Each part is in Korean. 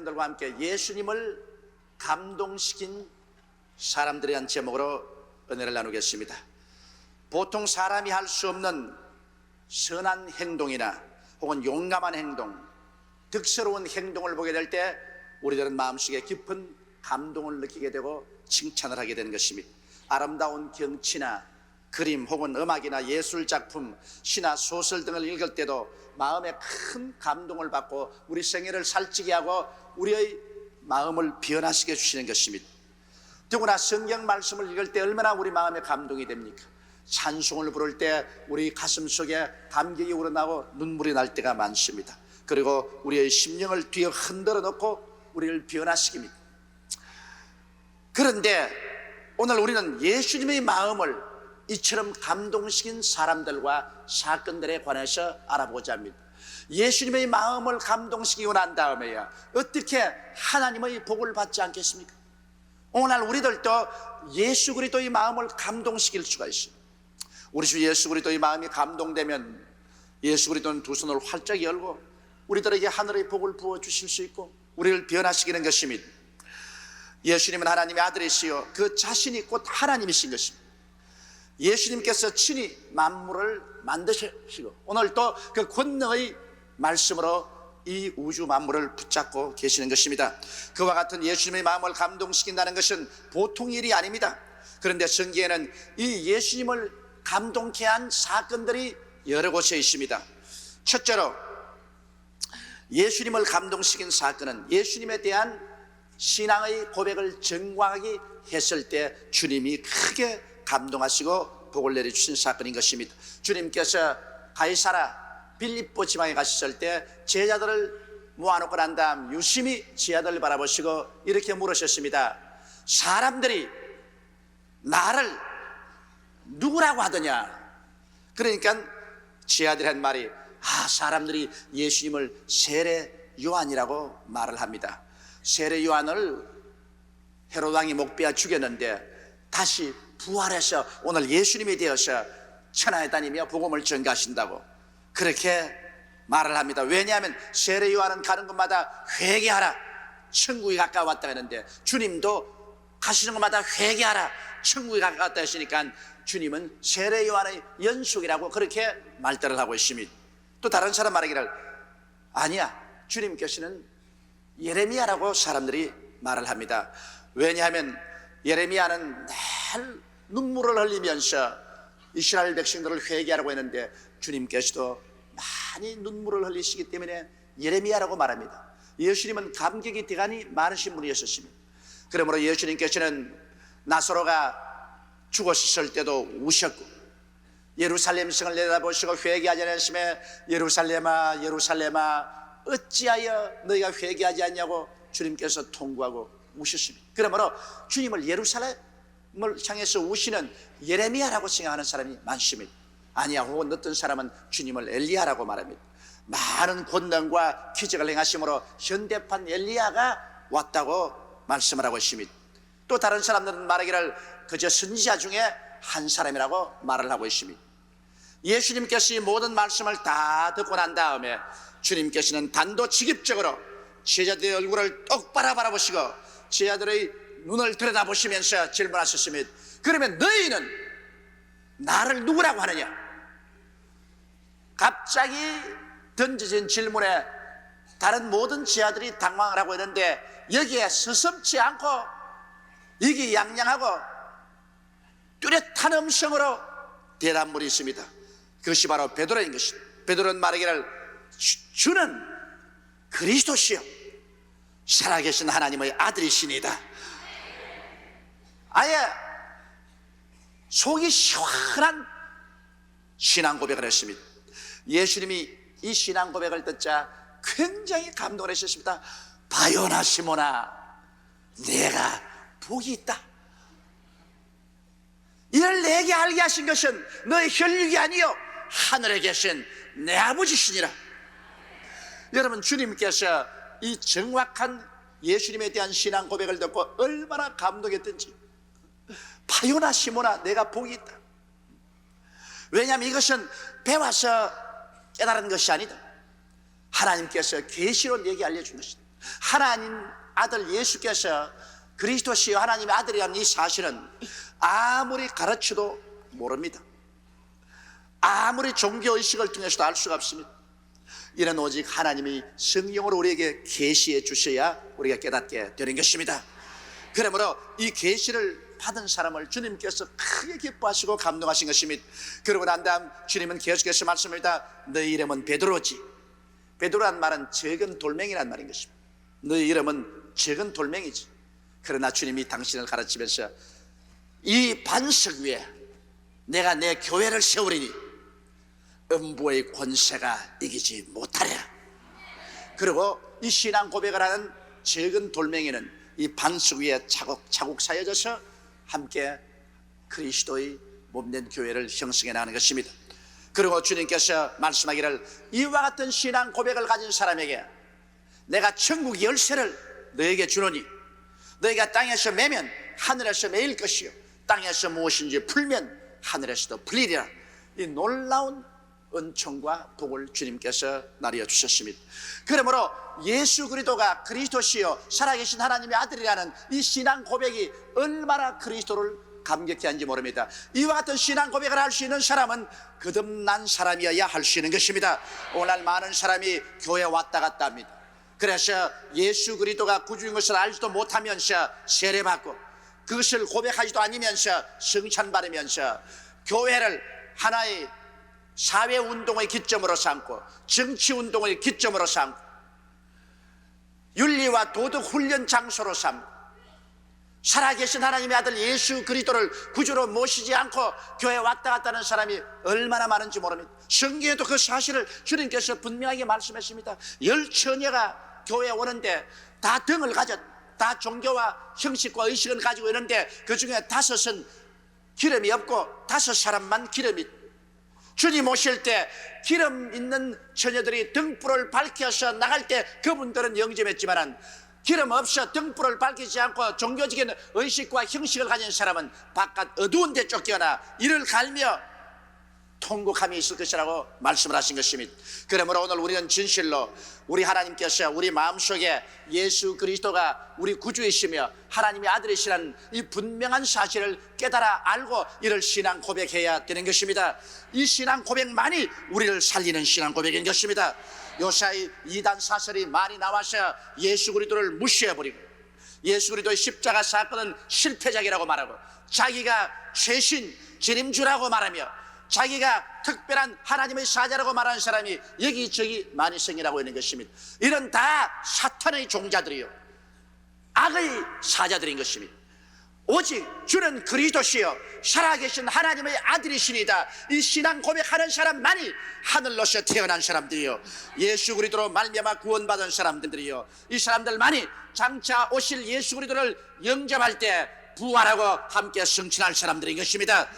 여러분들과 함께 예수님을 감동시킨 사람들에 대한 제목으로 은혜를 나누겠습니다. 보통 사람이 할 수 없는 선한 행동이나 혹은 용감한 행동, 득스러운 행동을 보게 될 때 우리들은 마음속에 깊은 감동을 느끼게 되고 칭찬을 하게 되는 것입니다. 아름다운 경치나 그림 혹은 음악이나 예술작품, 시나 소설 등을 읽을 때도 마음에 큰 감동을 받고 우리 생애를 살찌게 하고 우리의 마음을 변화시켜 주시는 것입니다. 더구나 성경 말씀을 읽을 때 얼마나 우리 마음에 감동이 됩니까? 찬송을 부를 때 우리 가슴 속에 감격이 우러나고 눈물이 날 때가 많습니다. 그리고 우리의 심령을 뒤에 흔들어 놓고 우리를 변화시킵니다. 그런데 오늘 우리는 예수님의 마음을 이처럼 감동시킨 사람들과 사건들에 관해서 알아보고자 합니다. 예수님의 마음을 감동시키고 난 다음에야 어떻게 하나님의 복을 받지 않겠습니까? 오늘 우리들도 예수 그리스도의 마음을 감동시킬 수가 있어요. 우리 주 예수 그리스도의 마음이 감동되면 예수 그리스도는 두 손을 활짝 열고 우리들에게 하늘의 복을 부어주실 수 있고 우리를 변화시키는 것입니다. 예수님은 하나님의 아들이시요 그 자신이 곧 하나님이신 것입니다. 예수님께서 친히 만물을 만드시고 오늘 또 그 권능의 말씀으로 이 우주 만물을 붙잡고 계시는 것입니다. 그와 같은 예수님의 마음을 감동시킨다는 것은 보통 일이 아닙니다. 그런데 성경에는 이 예수님을 감동케 한 사건들이 여러 곳에 있습니다. 첫째로 예수님을 감동시킨 사건은 예수님에 대한 신앙의 고백을 정확하게 했을 때 주님이 크게 감동하시고 복을 내려주신 사건인 것입니다. 주님께서 가이사라 빌립보 지방에 가셨을 때 제자들을 모아놓고 난 다음 유심히 제자들을 바라보시고 이렇게 물으셨습니다. 사람들이 나를 누구라고 하더냐? 그러니까 제자들이 한 말이 사람들이 예수님을 세례 요한이라고 말을 합니다. 세례 요한을 헤롯 왕이 목베어 죽였는데 다시 부활해서 오늘 예수님이 되어서 천하에 다니며 복음을 전가하신다고 그렇게 말을 합니다. 왜냐하면 세례 요한은 가는 곳마다 회개하라 천국이 가까웠다 했는데 주님도 가시는 곳마다 회개하라 천국이 가까웠다 하시니까 주님은 세례 요한의 연속이라고 그렇게 말들을 하고 있습니다. 또 다른 사람 말하기를 아니야 주님께서는 예레미야라고 사람들이 말을 합니다. 왜냐하면 예레미야는 늘 눈물을 흘리면서 이스라엘 백성들을 회개하라고 했는데 주님께서도 많이 눈물을 흘리시기 때문에 예레미야라고 말합니다. 예수님은 감격이 대단히 많으신 분이었습니다. 그러므로 예수님께서는 나사로가 죽었을 때도 우셨고 예루살렘 성을 내다보시고 회개하지 않으심에 예루살렘아 예루살렘아 어찌하여 너희가 회개하지 않냐고 주님께서 통구하고 우셨습니다. 그러므로 주님을 예루살렘을 향해서 우시는 예레미야라고 생각하는 사람이 많습니다. 아니야 혹은 어떤 사람은 주님을 엘리야라고 말합니다. 많은 권능과 기적을 행하심으로 현대판 엘리야가 왔다고 말씀을 하고 있습니다. 또 다른 사람들은 말하기를 그저 선지자 중에 한 사람이라고 말을 하고 있습니다. 예수님께서 이 모든 말씀을 다 듣고 난 다음에 주님께서는 단도직입적으로 제자들의 얼굴을 똑바로 바라보시고 제자들의 눈을 들여다보시면서 질문하셨습니다. 그러면 너희는 나를 누구라고 하느냐? 갑자기 던져진 질문에 다른 모든 제자들이 당황을 하고 있는데 여기에 서슴지 않고 이기양양하고 뚜렷한 음성으로 대답물이 있습니다. 그것이 바로 베드로인 것입니다. 베드로는 말하기를 주는 그리스도시요 살아계신 하나님의 아들이시니다. 아예 속이 시원한 신앙 고백을 했습니다. 예수님이 이 신앙 고백을 듣자 굉장히 감동을 하셨습니다. 바요나 시모나 내가 복이 있다. 이를 내게 알게 하신 것은 너의 혈육이 아니요 하늘에 계신 내 아버지시니라. 여러분 주님께서 이 정확한 예수님에 대한 신앙 고백을 듣고 얼마나 감동했던지 바요나 시모나 내가 복이 있다. 왜냐하면 이것은 배워서 깨달은 것이 아니다. 하나님께서 계시로 내게 알려준 것이다. 하나님 아들 예수께서 그리스도시요 하나님의 아들이라는 이 사실은 아무리 가르쳐도 모릅니다. 아무리 종교의식을 통해서도 알 수가 없습니다. 이는 오직 하나님이 성령으로 우리에게 계시해 주셔야 우리가 깨닫게 되는 것입니다. 그러므로 이 계시를 받은 사람을 주님께서 크게 기뻐하시고 감동하신 것입니다. 그러고 난 다음 주님은 계속해서 말씀합니다. 너희 이름은 베드로지. 베드로란 말은 적은 돌멩이란 말인 것입니다. 너희 이름은 적은 돌멩이지. 그러나 주님이 당신을 가르치면서 이 반석 위에 내가 내 교회를 세우리니 음부의 권세가 이기지 못하랴. 그리고 이 신앙 고백을 하는 적은 돌멩이는 이 반석 위에 차곡차곡 쌓여져서 함께 그리스도의 몸된 교회를 형성해 나가는 것입니다. 그리고 주님께서 말씀하기를 이와 같은 신앙 고백을 가진 사람에게 내가 천국 열쇠를 너에게 주노니 너희가 땅에서 매면 하늘에서 매일 것이요 땅에서 무엇인지 풀면 하늘에서도 풀리리라. 이 놀라운 은총과 복을 주님께서 나누어 주셨습니다. 그러므로 예수 그리스도가 그리스도시요 살아계신 하나님의 아들이라는 이 신앙 고백이 얼마나 그리스도를 감격케 하는지 모릅니다. 이와 같은 신앙 고백을 할 수 있는 사람은 거듭난 사람이어야 할 수 있는 것입니다. 오늘 많은 사람이 교회 왔다 갔다 합니다. 그래서 예수 그리스도가 구주인 것을 알지도 못하면서 세례받고 그것을 고백하지도 않으면서 성찬받으면서 교회를 하나의 사회운동의 기점으로 삼고 정치운동의 기점으로 삼고 윤리와 도덕 훈련 장소로 삼고 살아계신 하나님의 아들 예수 그리스도를 구주로 모시지 않고 교회에 왔다 갔다 하는 사람이 얼마나 많은지 모릅니다. 성경에도 그 사실을 주님께서 분명하게 말씀했습니다. 10처녀가 교회에 오는데 다 등을 가졌, 다 종교와 형식과 의식을 가지고 있는데 그 중에 5은 기름이 없고 5사람만 기름이 있다. 주님 오실 때 기름 있는 처녀들이 등불을 밝혀서 나갈 때 그분들은 영접했지만 기름 없어 등불을 밝히지 않고 종교적인 의식과 형식을 가진 사람은 바깥 어두운 데 쫓겨나 이를 갈며 통곡함이 있을 것이라고 말씀을 하신 것입니다. 그러므로 오늘 우리는 진실로 우리 하나님께서 우리 마음속에 예수 그리스도가 우리 구주이시며 하나님의 아들이시라는 이 분명한 사실을 깨달아 알고 이를 신앙 고백해야 되는 것입니다. 이 신앙 고백만이 우리를 살리는 신앙 고백인 것입니다. 요사이 이단 사설이 많이 나와서 예수 그리스도를 무시해버리고 예수 그리스도의 십자가 사건은 실패작이라고 말하고 자기가 최신 재림주라고 말하며 자기가 특별한 하나님의 사자라고 말하는 사람이 여기저기 많이 생기라고 있는 것입니다. 이런 다 사탄의 종자들이요 악의 사자들인 것입니다. 오직 주는 그리스도시요 살아계신 하나님의 아들이시니다. 이 신앙 고백하는 사람만이 하늘로서 태어난 사람들이요 예수 그리스도로 말미암아 구원받은 사람들이요 이 사람들만이 장차 오실 예수 그리스도를 영접할 때 부활하고 함께 승천할 사람들인 것입니다.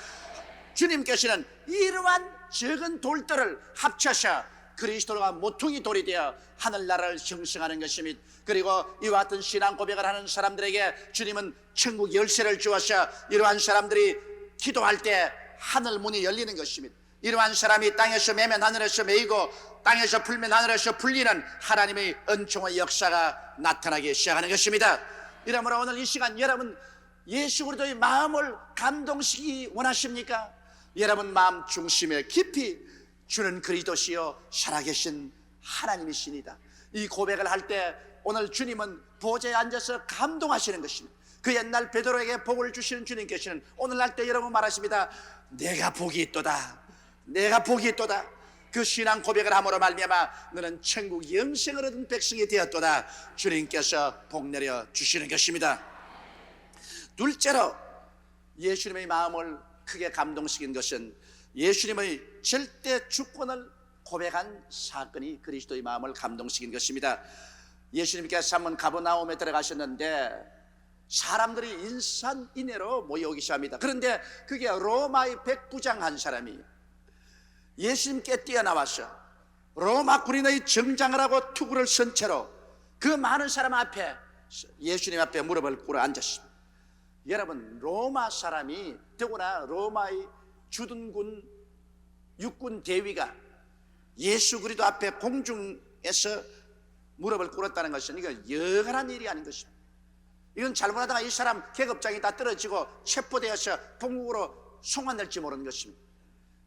주님께서는 이러한 적은 돌들을 합쳐서 그리스도가 모퉁이 돌이 되어 하늘나라를 형성하는 것입니다. 그리고 이와 같은 신앙 고백을 하는 사람들에게 주님은 천국 열쇠를 주어서 이러한 사람들이 기도할 때 하늘 문이 열리는 것입니다. 이러한 사람이 땅에서 매면 하늘에서 매이고 땅에서 풀면 하늘에서 풀리는 하나님의 은총의 역사가 나타나기 시작하는 것입니다. 이러므로 오늘 이 시간 여러분 예수 그리스도의 마음을 감동시키기 원하십니까? 여러분 마음 중심에 깊이 주는 그리스도시요 살아계신 하나님이시니다. 이 고백을 할 때 오늘 주님은 보좌에 앉아서 감동하시는 것입니다. 그 옛날 베드로에게 복을 주시는 주님께서는 오늘 날 때 여러분 말하십니다. 내가 복이 있도다. 내가 복이 있도다. 그 신앙 고백을 함으로 말미암아 너는 천국 영생을 얻은 백성이 되었도다. 주님께서 복 내려 주시는 것입니다. 둘째로 예수님의 마음을 크게 감동시킨 것은 예수님의 절대 주권을 고백한 사건이 그리스도의 마음을 감동시킨 것입니다. 예수님께서 한번 가버나움에 들어가셨는데 사람들이 인산인해로 모여오기 시작합니다. 그런데 그게 로마의 백부장 한 사람이 예수님께 뛰어나와서 로마 군인의 정장을 하고 투구를 선 채로 그 많은 사람 앞에 예수님 앞에 무릎을 꿇어 앉았습니다. 여러분 로마 사람이 더구나 로마의 주둔군 육군 대위가 예수 그리스도 앞에 공중에서 무릎을 꿇었다는 것은 이건 여간한 일이 아닌 것입니다. 이건 잘못하다가 이 사람 계급장이 다 떨어지고 체포되어서 본국으로 송환될지 모르는 것입니다.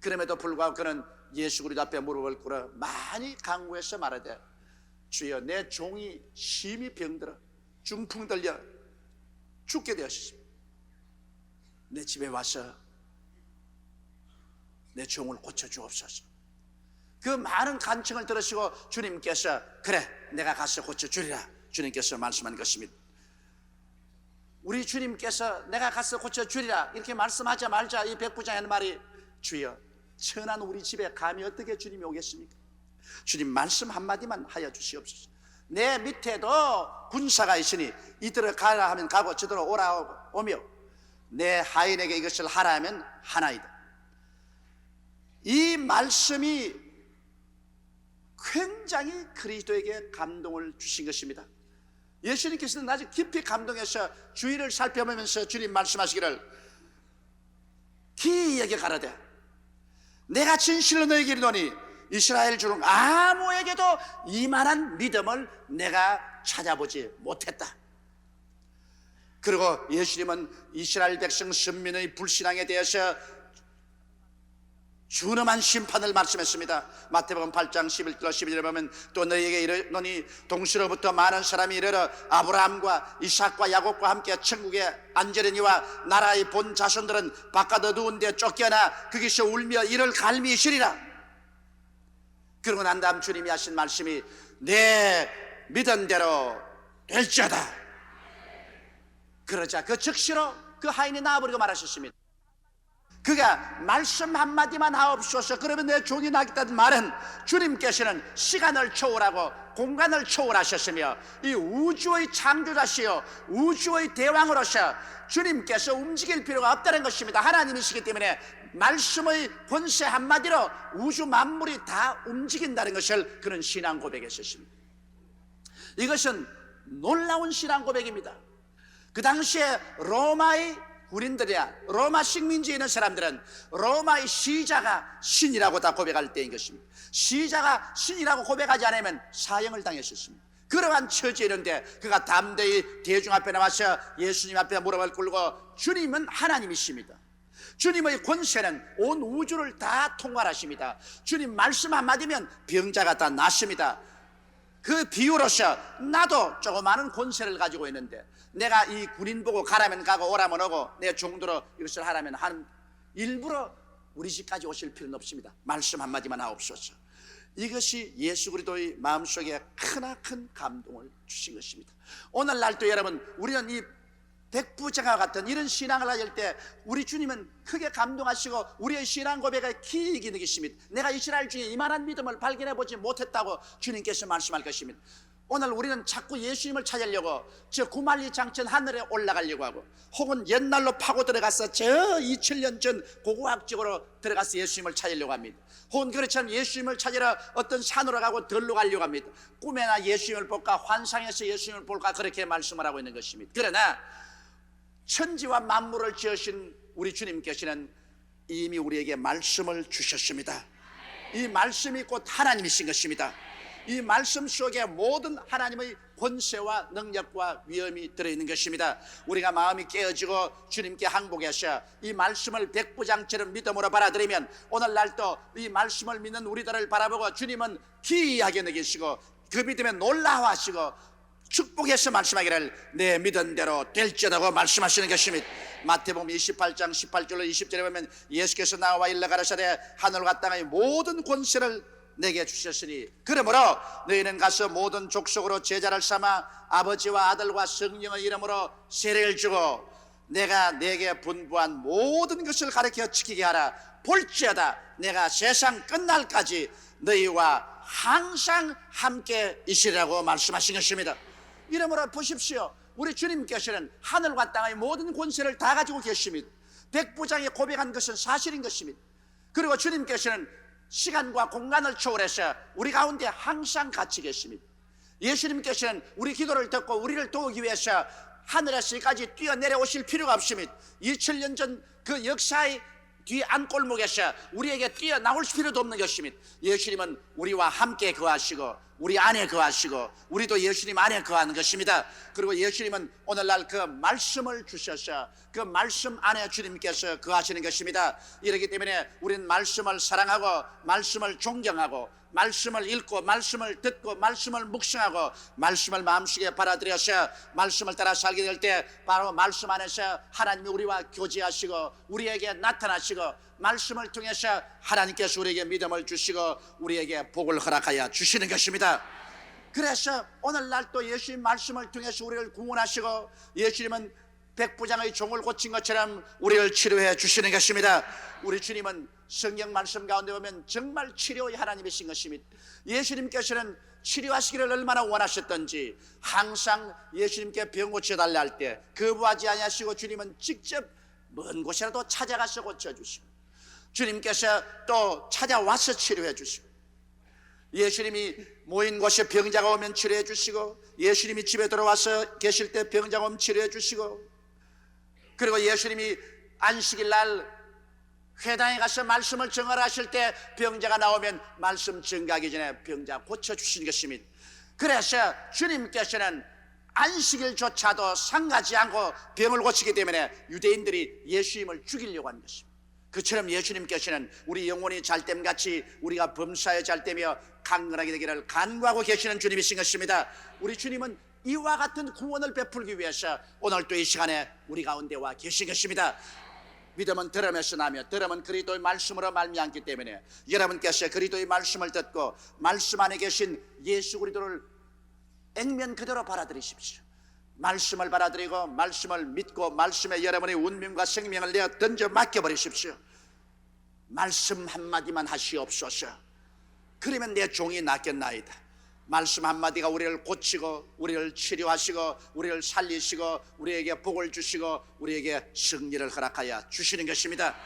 그럼에도 불구하고 그는 예수 그리스도 앞에 무릎을 꿇어 많이 간구해서 말하되, 주여, 내 종이 심히 병들어 중풍 들려 죽게 되었습니다. 내 집에 와서 내 종을 고쳐주옵소서. 그 많은 간청을 들으시고 주님께서 그래, 내가 가서 고쳐주리라 주님께서 말씀한 것입니다. 우리 주님께서 내가 가서 고쳐주리라 이렇게 말씀하자마자 이 백부장이 하는 말이, 주여, 천한 우리 집에 감히 어떻게 주님이 오겠습니까? 주님 말씀 한마디만 하여 주시옵소서. 내 밑에도 군사가 있으니 이들을 가라 하면 가고 저들을 오라 오며 내 하인에게 이것을 하라 하면 하나이다. 이 말씀이 굉장히 그리스도에게 감동을 주신 것입니다. 예수님께서는 아주 깊이 감동해서 주위를 살펴보면서 주님 말씀하시기를, 기이하게 가라되 내가 진실로 너에게 이르노니 이스라엘 중 아무에게도 이만한 믿음을 내가 찾아보지 못했다. 그리고 예수님은 이스라엘 백성 선민의 불신앙에 대해서 준엄한 심판을 말씀했습니다. 마태복음 8장 11절 12절에 보면, 또 너희에게 이르노니 동시로부터 많은 사람이 이르러 아브라함과 이삭과 야곱과 함께 천국에 앉으려니와 나라의 본 자손들은 바깥 어두운 데 쫓겨나 거기서 울며 이를 갈미시리라. 그러고 난 다음 주님이 하신 말씀이, 내 믿은 대로 될지어다. 그러자 그 즉시로 그 하인이 나와버리고 말하셨습니다. 그가 말씀 한마디만 하옵소서, 그러면 내 종이 나겠다는 말은, 주님께서는 시간을 초월하고 공간을 초월하셨으며 이 우주의 창조자시요 우주의 대왕으로서 주님께서 움직일 필요가 없다는 것입니다. 하나님이시기 때문에 말씀의 권세 한마디로 우주 만물이 다 움직인다는 것을 그는 신앙 고백했었습니다. 이것은 놀라운 신앙 고백입니다. 그 당시에 로마의 군인들이야, 로마 식민지에 있는 사람들은 로마의 시자가 신이라고 다 고백할 때인 것입니다. 시자가 신이라고 고백하지 않으면 사형을 당했었습니다. 그러한 처지에 있는데 그가 담대히 대중 앞에 나와서 예수님 앞에 무릎을 꿇고, 주님은 하나님이십니다. 주님의 권세는 온 우주를 다 통괄하십니다. 주님 말씀 한마디면 병자가 다 낫습니다. 그 비유로서 나도 조그마한 권세를 가지고 있는데 내가 이 군인 보고 가라면 가고 오라면 오고 내 종들로 이것을 하라면 하는, 일부러 우리 집까지 오실 필요는 없습니다. 말씀 한마디만 하옵소서. 이것이 예수 그리스도의 마음속에 크나큰 감동을 주신 것입니다. 오늘날도 여러분, 우리는 이 백부장과 같은 이런 신앙을 가질 때 우리 주님은 크게 감동하시고 우리의 신앙 고백에 기이기 느끼십니다. 내가 이스라엘 중에 이만한 믿음을 발견해 보지 못했다고 주님께서 말씀할 것입니다. 오늘 우리는 자꾸 예수님을 찾으려고 저 구말리 장천 하늘에 올라가려고 하고, 혹은 옛날로 파고 들어가서 저 2000년 전 고고학적으로 들어가서 예수님을 찾으려고 합니다. 혹은 그렇지만 예수님을 찾으러 어떤 산으로 가고 들로 가려고 합니다. 꿈에나 예수님을 볼까, 환상에서 예수님을 볼까, 그렇게 말씀을 하고 있는 것입니다. 그러나 천지와 만물을 지으신 우리 주님께서는 이미 우리에게 말씀을 주셨습니다. 이 말씀이 곧 하나님이신 것입니다. 이 말씀 속에 모든 하나님의 권세와 능력과 위엄이 들어있는 것입니다. 우리가 마음이 깨어지고 주님께 항복해서 이 말씀을 백부장처럼 믿음으로 받아들이면 오늘날도 이 말씀을 믿는 우리들을 바라보고 주님은 기이하게 느끼시고 그 믿음에 놀라워하시고 축복해서 말씀하기를 내 믿은 대로 될지어다고 말씀하시는 것입니다. 마태복음 28장 18절로 20절에 보면 예수께서 나와 일러 가라사대 하늘과 땅의 모든 권세를 내게 주셨으니 그러므로 너희는 가서 모든 족속으로 제자를 삼아 아버지와 아들과 성령의 이름으로 세례를 주고 내가 내게 분부한 모든 것을 가르쳐 지키게 하라. 볼지어다 내가 세상 끝날까지 너희와 항상 함께 있으리라고 말씀하신 것입니다. 이러므로 보십시오. 우리 주님께서는 하늘과 땅의 모든 권세를 다 가지고 계십니다. 백부장이 고백한 것은 사실인 것입니다. 그리고 주님께서는 시간과 공간을 초월해서 우리 가운데 항상 같이 계십니다. 예수님께서는 우리 기도를 듣고 우리를 도우기 위해서 하늘에서까지 뛰어내려오실 필요가 없습니다. 2000년 전 그 역사의 뒤 안골목에서 우리에게 뛰어나올 필요도 없는 것입니다. 예수님은 우리와 함께 거하시고 우리 안에 거하시고 우리도 예수님 안에 거하는 것입니다. 그리고 예수님은 오늘날 그 말씀을 주셔서 그 말씀 안에 주님께서 거하시는 것입니다. 이렇기 때문에 우리는 말씀을 사랑하고 말씀을 존경하고 말씀을 읽고 말씀을 듣고 말씀을 묵상하고 말씀을 마음속에 받아들여서 말씀을 따라 살게 될 때 바로 말씀 안에서 하나님이 우리와 교제하시고 우리에게 나타나시고 말씀을 통해서 하나님께서 우리에게 믿음을 주시고 우리에게 복을 허락하여 주시는 것입니다. 그래서 오늘날 또 예수님 말씀을 통해서 우리를 구원하시고 예수님은 백부장의 종을 고친 것처럼 우리를 치료해 주시는 것입니다. 우리 주님은 성경 말씀 가운데 보면 정말 치료의 하나님이신 것입니다. 예수님께서는 치료하시기를 얼마나 원하셨던지 항상 예수님께 병 고쳐달라 할 때 거부하지 아니하시고 주님은 직접 먼 곳이라도 찾아가서 고쳐주시고 주님께서 또 찾아와서 치료해 주시고 예수님이 모인 곳에 병자가 오면 치료해 주시고 예수님이 집에 들어와서 계실 때 병자가 오면 치료해 주시고 그리고 예수님이 안식일 날 회당에 가서 말씀을 증언하실 때 병자가 나오면 말씀 증가하기 전에 병자 고쳐주신 것입니다. 그래서 주님께서는 안식일조차도 상하지 않고 병을 고치기 때문에 유대인들이 예수님을 죽이려고 하는 것입니다. 그처럼 예수님께서는 우리 영혼이 잘됨같이 우리가 범사에 잘되며 강건하게 되기를 간구하고 계시는 주님이신 것입니다. 우리 주님은 이와 같은 구원을 베풀기 위해서 오늘 또 이 시간에 우리 가운데 와 계신 것입니다. 믿음은 들음에서 나며 들음은 그리스도의 말씀으로 말미암기 때문에 여러분께서 그리스도의 말씀을 듣고 말씀 안에 계신 예수 그리스도를 액면 그대로 받아들이십시오. 말씀을 받아들이고 말씀을 믿고 말씀에 여러분의 운명과 생명을 내어 던져 맡겨버리십시오. 말씀 한마디만 하시옵소서. 그러면 내 종이 낫겠나이다. 말씀 한마디가 우리를 고치고 우리를 치료하시고 우리를 살리시고 우리에게 복을 주시고 우리에게 승리를 허락하여 주시는 것입니다.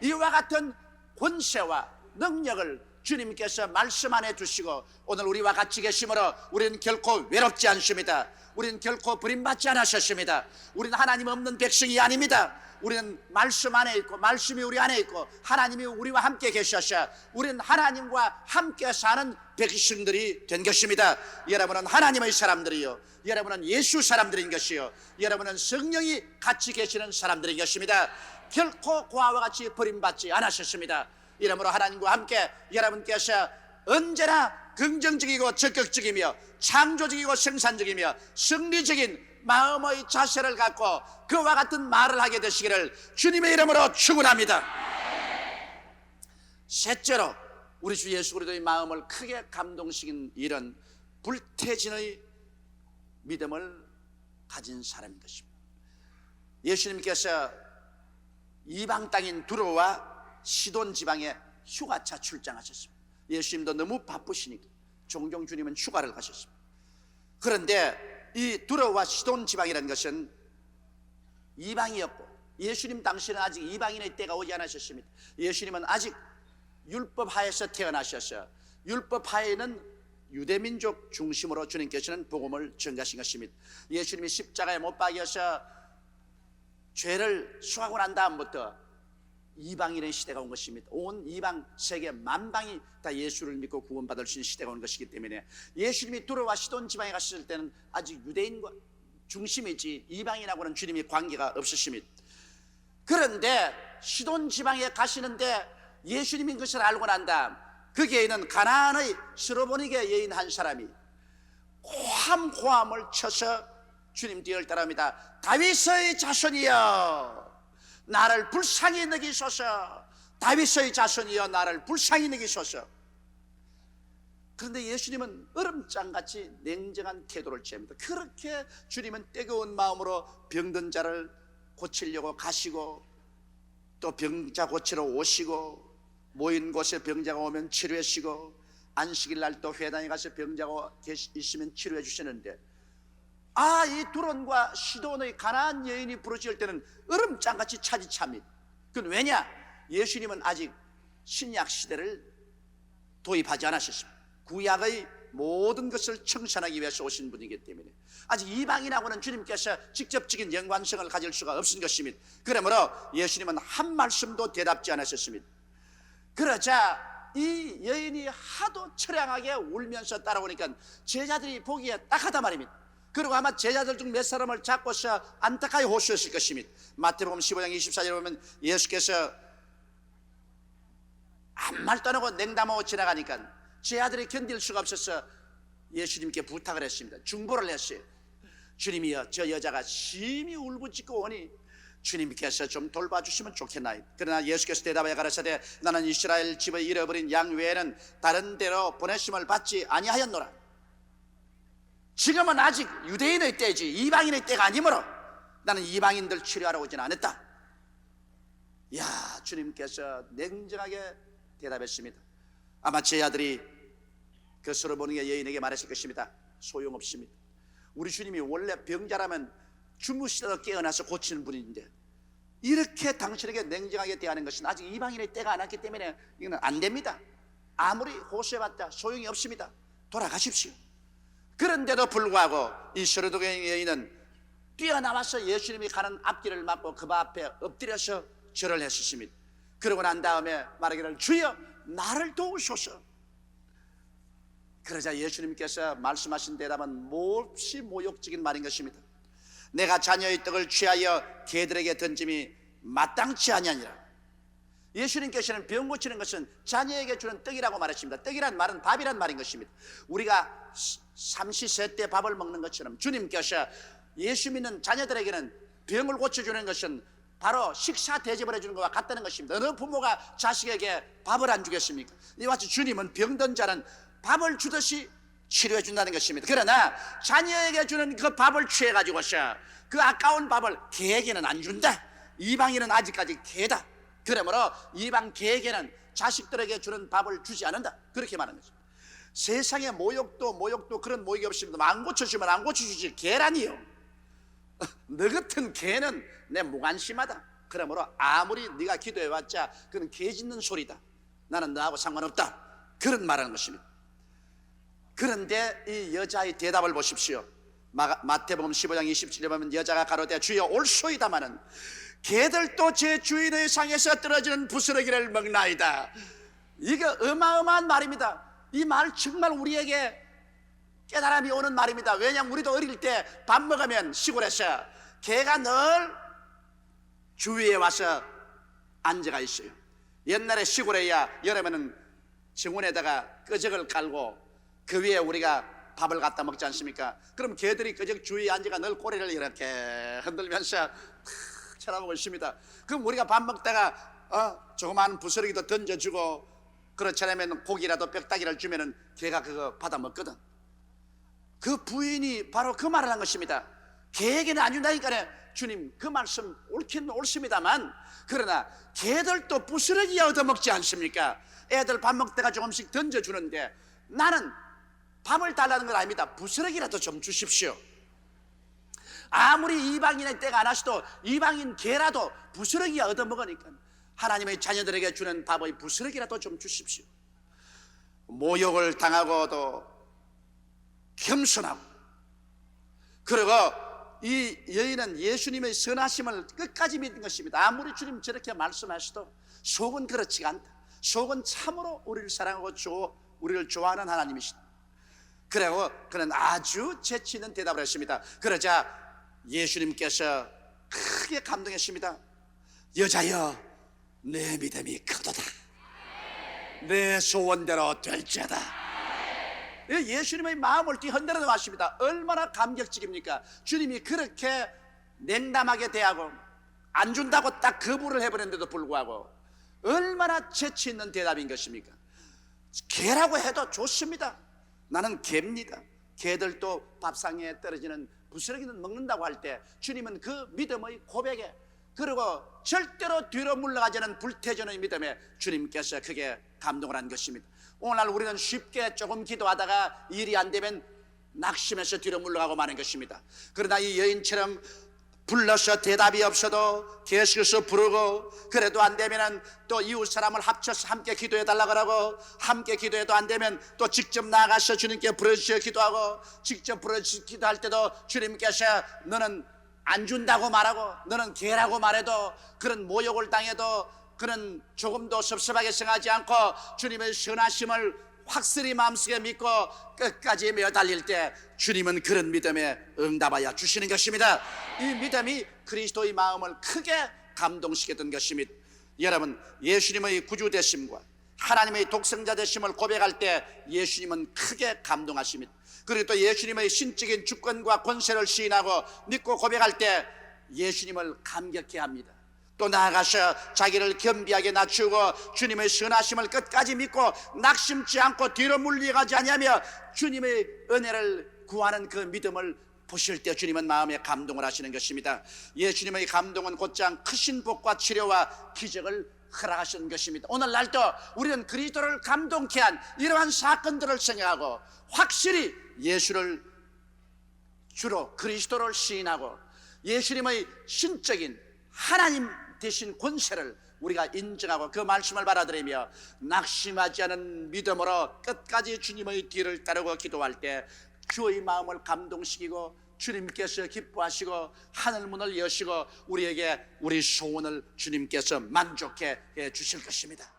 이와 같은 권세와 능력을 주님께서 말씀 안에 두시고 오늘 우리와 같이 계심으로 우리는 결코 외롭지 않습니다. 우리는 결코 버림받지 않으셨습니다. 우리는 하나님 없는 백성이 아닙니다. 우리는 말씀 안에 있고 말씀이 우리 안에 있고 하나님이 우리와 함께 계셔서 우리는 하나님과 함께 사는 백성들이 된 것입니다. 여러분은 하나님의 사람들이요 여러분은 예수 사람들인 것이요 여러분은 성령이 같이 계시는 사람들인 것입니다. 결코 고아와 같이 버림받지 않으셨습니다. 이러므로 하나님과 함께 여러분께서 언제나 긍정적이고 적극적이며 창조적이고 생산적이며 승리적인 마음의 자세를 갖고 그와 같은 말을 하게 되시기를 주님의 이름으로 축원합니다. 셋째로 우리 주 예수 그리스도의 마음을 크게 감동시킨 일은 불태진의 믿음을 가진 사람인 것입니다. 예수님께서 이방 땅인 두로와 시돈 지방에 휴가차 출장하셨습니다. 예수님도 너무 바쁘시니까 종종 주님은 휴가를 가셨습니다. 그런데 이 두로와 시돈 지방이라는 것은 이방이었고 예수님 당시는 아직 이방인의 때가 오지 않으셨습니다. 예수님은 아직 율법 하에서 태어나셔서 율법 하에는 유대민족 중심으로 주님께서는 복음을 전가하신 것입니다. 예수님이 십자가에 못 박여서 죄를 수하고 난 다음부터 이방인의 시대가 온 것입니다. 온 이방 세계 만방이 다 예수를 믿고 구원받을 수 있는 시대가 온 것이기 때문에 예수님이 두로와 시돈 지방에 가셨을 때는 아직 유대인과 중심이지 이방인하고는 주님이 관계가 없으십니다. 그런데 시돈 지방에 가시는데 예수님인 것을 알고 난 다음 거기에는 가나안의 스로보니게 여인 한 사람이 호함을 쳐서 주님 뒤를 따라옵니다. 다윗의 자손이여 나를 불쌍히 여기소서. 다윗의 자손이여 나를 불쌍히 여기소서. 그런데 예수님은 얼음장같이 냉정한 태도를 취합니다. 그렇게 주님은 뜨거운 마음으로 병든 자를 고치려고 가시고 또 병자 고치러 오시고 모인 곳에 병자가 오면 치료하시고 안식일 날 또 회당에 가서 병자가 있으면 치료해 주시는데 이 두론과 시돈의 가나안 여인이 부르짖을 때는 얼음장같이 차지찹니다. 그건 왜냐? 예수님은 아직 신약 시대를 도입하지 않으셨습니다. 구약의 모든 것을 청산하기 위해서 오신 분이기 때문에 아직 이방인하고는 주님께서 직접적인 연관성을 가질 수가 없은 것입니다. 그러므로 예수님은 한 말씀도 대답지 않으셨습니다. 그러자 이 여인이 하도 처량하게 울면서 따라오니까 제자들이 보기에 딱하단 말입니다. 그리고 아마 제자들 중 몇 사람을 잡고서 안타까이 호소했을 것입니다. 마태복음 15장 24절에 보면 예수께서 아무 말도 안 하고 냉담하고 지나가니까 제자들이 견딜 수가 없어서 예수님께 부탁을 했습니다. 중보를 했어요. 주님이여, 저 여자가 심히 울부짖고 오니 주님께서 좀 돌봐주시면 좋겠나이다. 그러나 예수께서 대답하여 가라사대 나는 이스라엘 집을 잃어버린 양 외에는 다른 데로 보내심을 받지 아니하였노라. 지금은 아직 유대인의 때지 이방인의 때가 아니므로 나는 이방인들 치료하러 오진 않았다. 야, 주님께서 냉정하게 대답했습니다. 아마 제 아들이 그 서로 보는 게 여인에게 말했을 것입니다. 소용없습니다. 우리 주님이 원래 병자라면 주무시다가 깨어나서 고치는 분인데 이렇게 당신에게 냉정하게 대하는 것은 아직 이방인의 때가 안 왔기 때문에 이거는 안 됩니다. 아무리 호소해봤자 소용이 없습니다. 돌아가십시오. 그런데도 불구하고 이 서로도의 여인은 뛰어나와서 예수님이 가는 앞길을 막고 그 앞에 엎드려서 절을 했었습니다. 그러고 난 다음에 말하기를 주여 나를 도우소서. 그러자 예수님께서 말씀하신 대답은 몹시 모욕적인 말인 것입니다. 내가 자녀의 떡을 취하여 개들에게 던짐이 마땅치 아니하니라. 예수님께서는 병 고치는 것은 자녀에게 주는 떡이라고 말했습니다. 떡이란 말은 밥이란 말인 것입니다. 우리가 삼시세때 밥을 먹는 것처럼 주님께서 예수 믿는 자녀들에게는 병을 고쳐주는 것은 바로 식사 대접을 해주는 것과 같다는 것입니다. 어느 부모가 자식에게 밥을 안 주겠습니까? 이와 같이 주님은 병든 자는 밥을 주듯이 치료해 준다는 것입니다. 그러나 자녀에게 주는 그 밥을 취해가지고서 그 아까운 밥을 개에게는 안 준다. 이방인은 아직까지 개다. 그러므로 이방 개에게는 자식들에게 주는 밥을 주지 않는다. 그렇게 말하는 것입니다. 세상에 모욕도 그런 모욕이 없습니다. 안 고쳐주면 안 고쳐주지 개라니요. 너 같은 개는 내 무관심하다. 그러므로 아무리 네가 기도해봤자 그건 개 짖는 소리다. 나는 너하고 상관없다. 그런 말하는 것입니다. 그런데 이 여자의 대답을 보십시오. 마태복음 15장 27절에 보면 여자가 가로되 주여 올소이다마는 개들도 제 주인의 상에서 떨어지는 부스러기를 먹나이다. 이게 어마어마한 말입니다. 이 말 정말 우리에게 깨달음이 오는 말입니다. 왜냐하면 우리도 어릴 때 밥 먹으면 시골에서 개가 늘 주위에 와서 앉아가 있어요. 옛날에 시골에야 여름에는 정원에다가 끄적을 깔고 그 위에 우리가 밥을 갖다 먹지 않습니까? 그럼 개들이 끄적 주위에 앉아가 늘 꼬리를 이렇게 흔들면서 쳐다보고 있습니다. 그럼 우리가 밥 먹다가 조그마한 부스러기도 던져주고 그렇지 않으면 고기라도 뼈다귀를 주면은 개가 그거 받아 먹거든. 그 부인이 바로 그 말을 한 것입니다. 개에게는 안 준다니까. 주님 그 말씀 옳긴 옳습니다만 그러나 개들도 부스러기 얻어먹지 않습니까? 애들 밥 먹다가 조금씩 던져주는데 나는 밥을 달라는 건 아닙니다. 부스러기라도 좀 주십시오. 아무리 이방인의 때가 안 하셔도 이방인 개라도 부스러기 얻어먹으니까 하나님의 자녀들에게 주는 밥의 부스러기라도 좀 주십시오. 모욕을 당하고도 겸손하고, 그리고 이 여인은 예수님의 선하심을 끝까지 믿는 것입니다. 아무리 주님 저렇게 말씀하셔도 속은 그렇지가 않다. 속은 참으로 우리를 사랑하고 우리를 좋아하는 하나님이시다. 그리고 그는 아주 재치 있는 대답을 했습니다. 그러자 예수님께서 크게 감동했습니다. 여자여, 내 믿음이 크도다. 내 소원대로 될지어다. 예수님의 마음을 뒤흔들어 놓았습니다. 얼마나 감격적입니까? 주님이 그렇게 냉담하게 대하고 안 준다고 딱 거부를 해버렸는데도 불구하고 얼마나 재치 있는 대답인 것입니까? 개라고 해도 좋습니다. 나는 개입니다. 개들도 밥상에 떨어지는 부스러기는 먹는다고 할 때 주님은 그 믿음의 고백에, 그리고 절대로 뒤로 물러가지 않은 불태전의 믿음에 주님께서 크게 감동을 한 것입니다. 오늘날 우리는 쉽게 조금 기도하다가 일이 안 되면 낙심해서 뒤로 물러가고 마는 것입니다. 그러나 이 여인처럼 불러서 대답이 없어도 계속해서 부르고, 그래도 안 되면 또 이웃 사람을 합쳐서 함께 기도해 달라고 하고, 함께 기도해도 안 되면 또 직접 나가서 주님께 부르짖어 기도하고, 직접 부르짖어 기도할 때도 주님께서 너는 안 준다고 말하고 너는 개라고 말해도, 그런 모욕을 당해도 그는 조금도 섭섭하게 생각하지 않고 주님의 선하심을 확실히 마음속에 믿고 끝까지 매달릴 때 주님은 그런 믿음에 응답하여 주시는 것입니다. 이 믿음이 그리스도의 마음을 크게 감동시켰던 것입니다. 여러분, 예수님의 구주 되심과 하나님의 독생자 되심을 고백할 때 예수님은 크게 감동하십니다. 그리고 또 예수님의 신적인 주권과 권세를 시인하고 믿고 고백할 때 예수님을 감격해 합니다. 또 나아가서 자기를 겸비하게 낮추고 주님의 선하심을 끝까지 믿고 낙심치 않고 뒤로 물러가지 아니하며 주님의 은혜를 구하는 그 믿음을 보실 때 주님은 마음에 감동을 하시는 것입니다. 예수님의 감동은 곧장 크신 복과 치료와 기적을 허락하시는 것입니다. 오늘날도 우리는 그리스도를 감동케 한 이러한 사건들을 생각하고 확실히 예수를 주로 그리스도를 시인하고 예수님의 신적인 하나님 대신 권세를 우리가 인정하고 그 말씀을 받아들이며 낙심하지 않은 믿음으로 끝까지 주님의 뒤를 따르고 기도할 때 주의 마음을 감동시키고 주님께서 기뻐하시고 하늘문을 여시고 우리에게 우리 소원을 주님께서 만족해 주실 것입니다.